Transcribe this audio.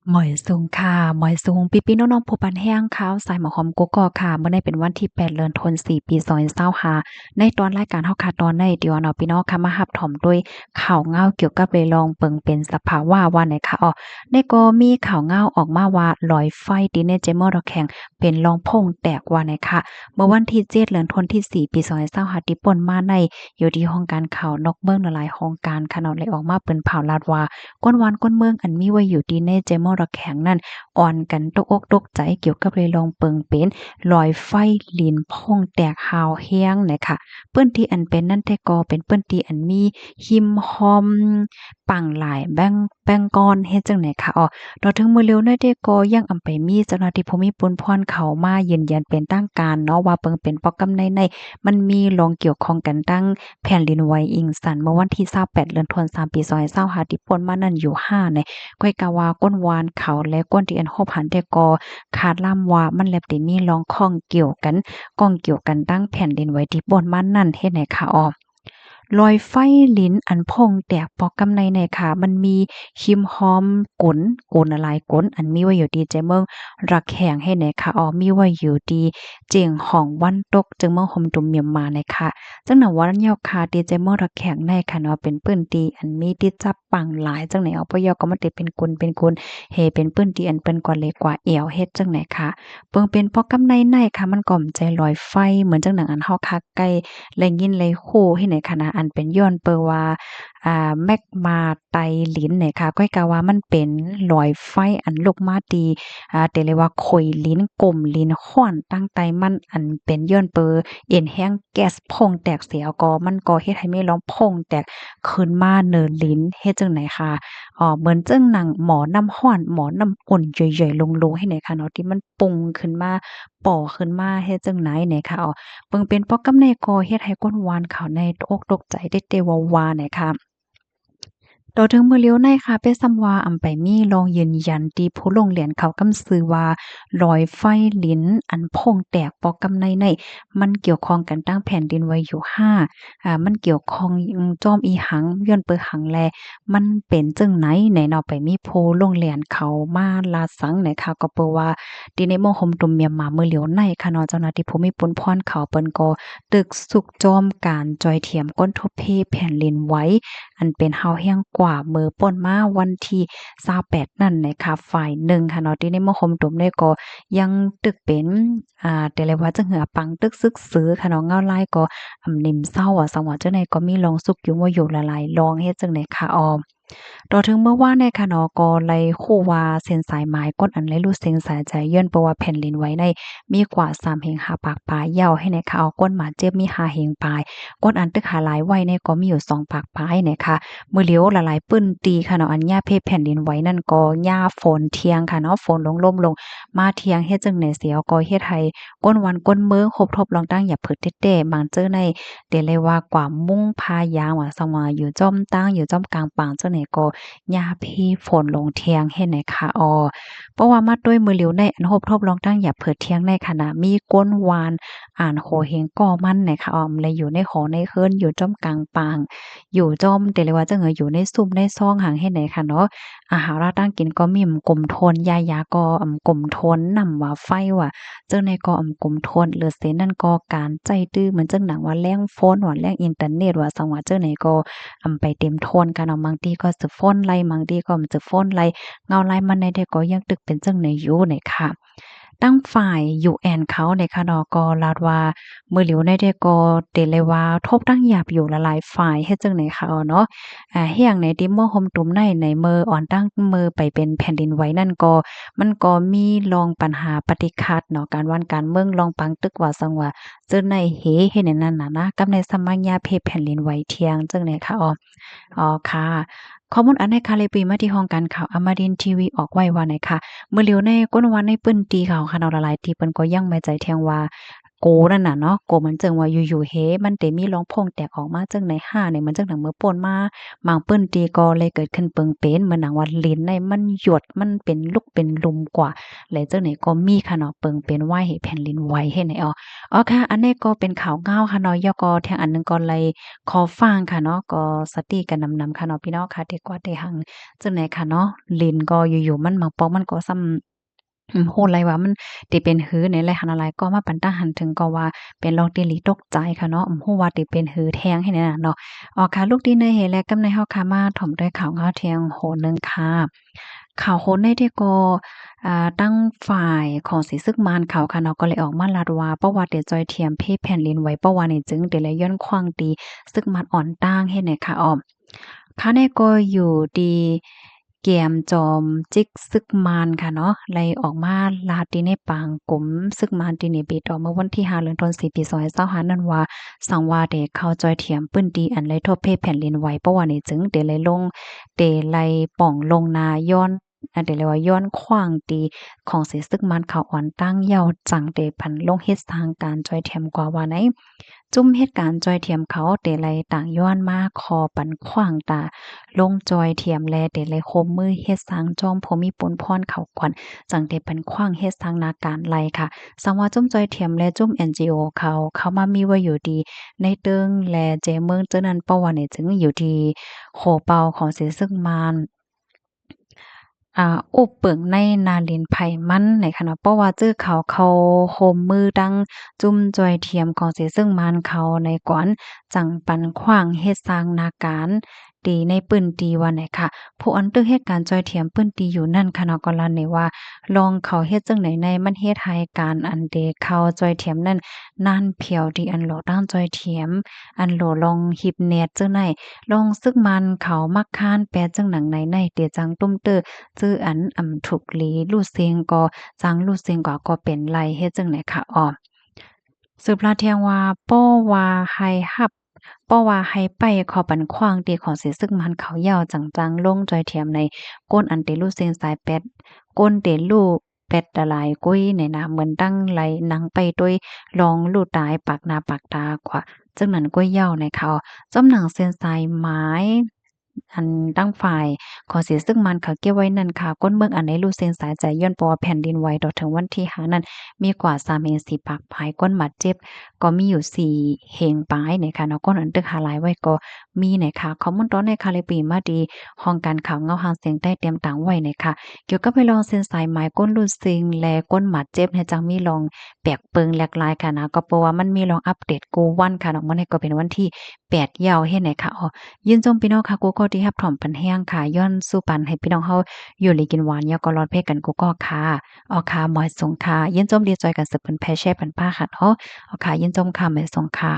หมอยสูงค่ะหมอยสูงพี่ๆน้องๆผู้ปันแห้งข่าวสายหมอหอมกกอกค่ะเมื่อได้เป็นวันที่8เดือนธันวาคมปี2025ในตอนรายการเฮาค่ะตอนในเดี๋ยวเนาะพี่น้องค่ะมารับถ่อมด้วยข่าวเงาเกี่ยวกับเรลองเปิงเป็นสภาวะว่าไหนค่ะในก็มีข่าวเงาออกมาว่าลอยไฟที่ในเจมอระแข็งเป็นรองพงแตกว่าไหนค่ะเมื่อวันที่7เดือนธันวาคมที่4ปี2025ที่ป่นมาในอยู่ที่ห้องการข่าวนอกเมืองหลายๆห้องการค่ะเนาะเลยออกมาเปิ้นเผาลาดว่าก้นวานก้นเมืองอันมีไว้อยู่ที่ในเจมอระแข็งนั้น อ่อนกันตกอกตกใจเกี่ยวกับเรื่องลองเปิงเป็นลอยไฟลินพ่องแตกหาวแห้งนะคะเปิ้นที่อันเป็นนั่นแต่ก็เป็นเปิ้นที่อันมีหิมหอมปังหลายแบ่งก้อนเฮ็ดจังไหนคะต่อถึงมื้อเร็วน้อยเด้ก็ยังอำไปมีเจ้าหน้าที่ภูมิปนพรเข้ามายืนยันเป็นทางการเนาะว่าเปิงเป็นปอกกำในมันมีลองเกี่ยวข้องกันตั้งแผ่นดินไหวอิงสันเมื่อวันที่28เดือนธันวาคมปี2025ที่ป่นมานั่นอยู่5ใน ก้อยกะว่าก้นวานเขาและก้นที่อันโฮบหันแต่ก็คาดล่ำว่ามันแลบติมีลองข้องเกี่ยวกันก้องเกี่ยวกันตั้งแผ่นดินไหวที่บนมันนั่นเฮ็ดให้ค่ะลอยไฟลิ้นอันพองแตกปอกกำในค่ะมันมีคิมหอมกลอะไรกลอันมีไว้อยู่ดีใจเมืองรักแหงให้ไหนค่ะมีไว้อยู่ดีเจียงห้องวันตกจึงเมืองหมตุมเมียมมาในค่ะจังหนวันยาวคาดีใจเมืองรักแหงในค่ะเนาะเป็นปื้นตีอันมีที่จับปังหลายจังไหนปยก็มาติเป็นกุลเฮเป็นปื้นตีอันเป็นกว่าเล็กกว่าเอวเฮ็ดจังไหนค่ะเปิงเป็นปอกกำในค่ะมันก่อมใจลอยไฟเหมือนจังหนังอันเฮาคักใกล้ และยินเลยคู่ให้ในคณะอันเป็นย้อนเปอว่าแมกมาไตลิ้นเนี่ยค่ะก้อยกะว่ามันเป็นรอยไฟอันลุกมาตีแต่เลยว่าข่อยลิ้นกลมลิ้นห้อนตั้งไตมันอันเป็นย้อนเปอเอ็นแห้งแก๊สพ่งแตกเสียก็มันก็เฮ็ดให้มีร้องพ่งแตกขึ้นมาเนินลิ้นเฮ็ดจังไหนค่ะเหมือนจังหนังหมอน้ำร้อนหมอน้ำอุ่นย่อยๆลงๆให้ไหนค่ะเนาะที่มันปุงขึ้นมาป่อขึ้นมาเฮ็ดจังไหนเนี่ยค่ะเบิ่งเป็นปอกกำในก็เฮ็ดให้ก้นหวานเขาในตกอกตกใจได้เตวาวาเนี่ยค่ะ ต่อถึงมื้อเลียวในค่ะเปซำว่าอำไปมีลองยืนยันที่ผู้ลงเหรียญเขากำซื้อว่ารอยไฟลิ้นอันโพ่งแตกปอกกำในมันเกี่ยวข้องกันตั้งแผ่นดินไหวอยู่5มันเกี่ยวข้องจอมอีหังย้อนเปิงหังแลมันเป็นจั่งไหนไหนเนาะไปมีผู้ลงเหรียญเขามาลาสังไหนค่ะก็เปิ้นว่าที่ในโมโหมตุมเมียมมามื้อเหลียวในค่ะเนาะเจ้าหน้าที่ภูมิปนพรเขาเปิ้นก็ตึกสุกจอมการจอยเทียมก้นทบเพแผ่นดินไหว อันเป็นเฮาแฮงกว่าเมื่อป่นมาวันที่28นั่นนะคะฝ่ายหนึ่งค่ะเนาะที่ในมคมตุมเนี่ยก็ยังตึกเป็นแต่เลยว่าจังหือปังตึกซึกซื้อค่ะเนาะเงาลายก็นิ่มเศร้าสังว่าจังได๋ก็มีลองสุกอยู่ว่าอยู่ละลายลองเฮ็ดจังได๋ค่ะต่อถึงเมื่อวานในค่ะเนาะก็ไลคู่ว่าเส้นสายหมายกดอันไลรู้เสียงสายใจย้อนเพราะว่าแผ่นดินไหวในมีกว่า3แห่งหาปากปลายยาวให้ในค่ะก้นหมาเจ็บมี5แห่งปลายก้นอันตึกหาหลายไว้ในก็มีอยู่2ปากปลายนะคะมื้อเหลียวหลายๆปึ้นตีค่ะเนาะอันหญ้าเพแผ่นดินไหวนั่นก็หญ้าฝนเที่ยงค่ะเนาะฝนลงล่มลงมาเที่ยงเฮ็ดจังได๋เสียก็เฮ็ดให้ก้นวันก้นมื้อครบทบลองตั้งอย่าเผิดแต้ๆบางเจอในเดเลยว่ากว่ามุ้งพายางว่าสว่าอยู่จ้อมตั้งอยู่จ้อมกลางปางจังไหนก็ ยาพี่ฝนลงเทียงเฮ็ดไหนคะเพราะว่ามาด้วยมือเหลียวในอันโฮบทบลองตั้งอย่าเผิดเที่ยงในขณะมีก้นวานอ่านโหเฮงก่อมันไหนคะเลยอยู่ในหอในเคินอยู่จ้อมกลางปางอยู่จ้อมแต่เลยว่าจังอยู่ในซุมในซองหังเฮ็ดไหนคะเนาะอาหารราตั้งกินก็มีกลุ่มทนยาก็กลุ่มทนนำว่าไฟว่าจังในก็กลุ่มทนเหลือเสนั่นก็การใจตื้อเหมือนจังหนังว่าแรงโฟนว่าแรงอินเทอร์เน็ตว่าสังว่าจังไหนก็ไปเต็มโทนกันบางทีก็สิฟ้อนไล่บางทีก็จะฟ้อนไล่เงาไล่มันในได้ก็ยังตึกเป็นจังไหนอยู่เนี่ยค่ะตั้งฝ่าย UN เขาในคะเนาะก็ลาดว่ามื้อเหลียวในได้ก็เตเลยว่าทบตั้งหยาบอยู่หลายๆฝ่ายเฮ็ดจังไหนคะเนาะเฮียงในที่มอหมตุมในมืออ่อนตั้งมือไปเป็นแผ่นดินไหวนั่นก็มันก็มีลองปัญหาปฏิฆัดเนาะการวันการเมืองลองปังตึกว่าสังว่าเจอในเฮ็ดในนั้นน่ะนะกับในสมัญญาเพแผ่นดินไหวเที่ยงจังไหนคะค่ะข้อมูลอันในค่ะเลยปีมาที่ห้องการข่าวอมรินทร์ทีวีออกไว้ว่าไหนค่ะมื้อเหลียวในก้นวันในปื้นตีข่าวค่ะเนาะหลายๆที่เปิ้นก็ยังไม่ใจแทงว่า โกนั่นน่ะเนาะโกมันจึงว่าอยู่ๆเฮมันเตมีร้องโพงแตกออกมาจังในห้าเนี่ยมันจังหนังเมื่อป่นมาบางเปิ้นตีก็เลยเกิดขึ้นเปิงเป็นเหมือนหนังว่าลิ้นในมันหยดมันเป็นลูกเป็นลุมกว่าแล้วจังไหนก็มีค่ะเนาะเปิงเป็นไหวให้แผ่นดินไหวให้ไหนอ๋อค่ะอันนี้ก็เป็นข่าวเงาค่ะเนาะยอก็แทงอันหนึงก็เลยขอฟังค่ะเนาะก็สติกันนำๆค่ะเนาะพี่น้องค่ะที่กว่าได้หังจังไหนค่ะเนาะลิ้นก็อยู่ๆมันมาปอกมันก็ซ้ำ โหดหลายว่ามันติเป็นหือในหลายหันหลายก็มาปันตาหันถึงก็ว่าเป็นลองติหลีตกใจค่ะเนาะฮู้ว่าติเป็นหือแทงให้นั่นน่ะเนาะอ๋อค่ะลูกดีเนยเฮและกำในเฮาค่ะมาถ่อมด้วยข่าวเงาเทียงโหนหนึ่งค่ะข่าวโหนในที่ก็ตั้งฝ่ายของสีซึกมานเขาค่ะเนาะก็เลยออกมาลาดว่าประวัติเดจอยเทียมเพแผ่นดินไหวประวัตินี่จึงเดเลยย้อนควางตีซึกมันอ่อนต้างเฮ็ดให้ค่ะอ้อม ค่ะในก็อยู่ดีเกียมจอมจิกซึกมานค่ะเนาะไล่ออกมาลาดที่ในปางกลมซึกมานที่นี่ปิดออกเมื่อวันที่5เดือนธันวาคมปี2025นั่นว่าสังว่าเดเข้าจอยเถียมปื้นดีอันไลทบเพแผ่นดินไหวเพราะว่านี่จึงเดไลลงเดไลป่องลงนาย้อนเดเลยว่าย้อนขว้างตีของสิซึกมันเขาอ่อนตั้งเยาวจังเดพันลงเฮ็ดทางการจอยเถียมกว่าว่าไหน จุ่มเหตุการณ์จอยเทียมเขาเตไลต่างย้อนมาคอปันขว้างตาลงจอยเทียมแลเตไลคมมือเฮ็ดสร้างจอมผมมีปนพรเขาขวัญจังเตปันขว้างเฮ็ดสร้างนาการไลค่ะสังว่าจุ่มจอยเทียมและจุ่ม NGO เขามามีไว้อยู่ดีในเติงแลเจเมืองเจ้านั้นเป้าว่าเนี่ยจึงอยู่ที่โหเปาของเสซึ่งมานอุบเปิงในนาลินไผมันในขณะเพราะว่าจื้อเขาโฮมมือดังจุ่มจอยเทียมของเสซึ่งมานเขาในกวนจังปันขว้างเฮ็ดสร้างนาการตีในปื้นตีว่าไหนค่ะผู้อันตึกเหตุการณ์จอยเทียมปื้นตีอยู่นั่นค่ะเนาะก็ลั่นในว่าลองเขาเฮ็ดจังไหนในมันเฮ็ดให้การอันเดเขาจอยเทียมนั้นนานเพียวดีอันโหลตั้งจอยเทียมอันโหลลองหิบเน็ตจังไหนลองซึกมันเขามักค้านแปลจังหนังในเตจังตุ้มเตอ จื้ออันถูกหลีลู่เซงก็จังลู่เซงก็เป็นไรเฮ็ดจังไหนคะอ้อสืบลาเทียงว่าป้อว่าให้ฮับป้อว่าให้ไปขอปันขว้างตีของเสียซึ่งมันเขายาวจังๆลงจอยเทียมในก้นอันเตลู่เซงสายแปดก้นเตลู่เป็ดละลายกุ้ยในนาเหมือนดังไหลหนังไปด้วยลองลู่ตายปากหน้าปากตากว่าจังนั้นกุ้ยยาวในเขาจำหนังเส้นสายไม้อันตั้งฝ่าย ขอเสียซึ่งมันค่ะเก็บไว้นั่นค่ะก้นเมืองอันในรูเซนสายใจย้อนปอแผ่นดินไหวต่อถึงวันที่หานั้นมีกว่า3เอง4ปากภายก้นหมัดเจ็บก็มีอยู่4เฮงปลายเนี่ยค่ะเนาะก้นอันตึกหาหลายไว้ก็มีเนี่ยค่ะข้อมูลตอนในคาลิปีมาดีห้องการข่าวเงาหางเสียงใต้เตรียมต่างไว้เนี่ยค่ะเกี่ยวกับไปลองเส้นสายไม้ก้นรูซิงและก้นหมัดเจ็บเนี่ยจังมีลองแปลกเปิงแหลกหลายค่ะนะก็เพราะว่ามันมีลองอัปเดตกูวันค่ะเนาะมันก็เป็นวันที่8ยาวเฮ็ดไหนค่ะอ๋อ ยินจมพี่น้องค่ะกูก็ที่รับถ่อมปันแห้งค่ะย้อนสู้ปันให้พี่น้องเฮาอยู่ลีกินหวานยาก็รอดเพกันกูก็ค่ะเอาค่ะหมอยสงค่ะยินจมดีใจกันสืบเพิ่นแพ่แช่ปันป้าค่ะเนาะเอาค่ะยินจมค่ะหมอยสงค่ะ